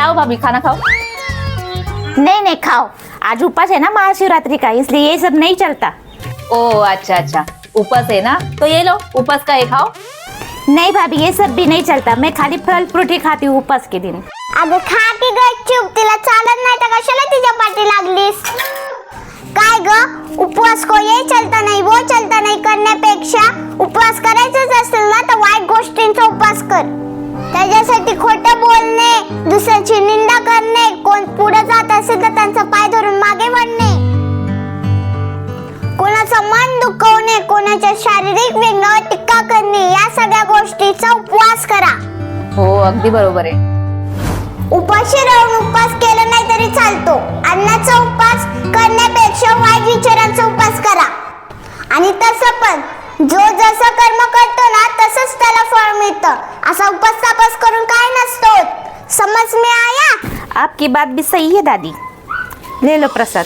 लाओ भाभी खाना खाओ। नहीं नहीं खाओ, आज उपवास है ना महाशिवरात्रि का, इसलिए ये सब नहीं चलता। ओ अच्छा अच्छा, उपवास है ना, तो ये लो उपवास का ये खाओ। नहीं भाभी, ये सब भी नहीं चलता, मैं खाली फल फ्रूट ही खाती हूँ उपवास के दिन। अगं खा की गपचूप, तिला चालत नाही तर कशाला तिच्या पाठी लागलीस? काय ग, उपवास को ये चलता नाही वो चलता नाही करण्यापेक्षा उपवास करायचाच असेल ना तर वाईट गोष्टींचा उपवास कर. त्याच्यासाठी खोटं बोलणे, दुसऱ्याची निंदा करणे, कोण पुढे जात असेल तर त्यांचा पाय धरून मागे वळणे, कोणाचं मन दुखवणे, कोणाच्या शारीरिक व्यंगावर टीका करणे, या सगळ्या गोष्टीचा उपवास करा. हो अगदी बरोबर आहे. उपाशी राहून उपवास केला नाही तरी चालतो. अन्नाचा उपवास करण्यापेक्षा वाईट विचारांचा उपवास करा. आणि तसं पण जो जसं कर्म करतो ना तसंच त्याला फळ मिळतं. असा उपवास तापास करून काय नसतो. समज में आया? आपकी बात भी सही है दादी, ले लो प्रसाद.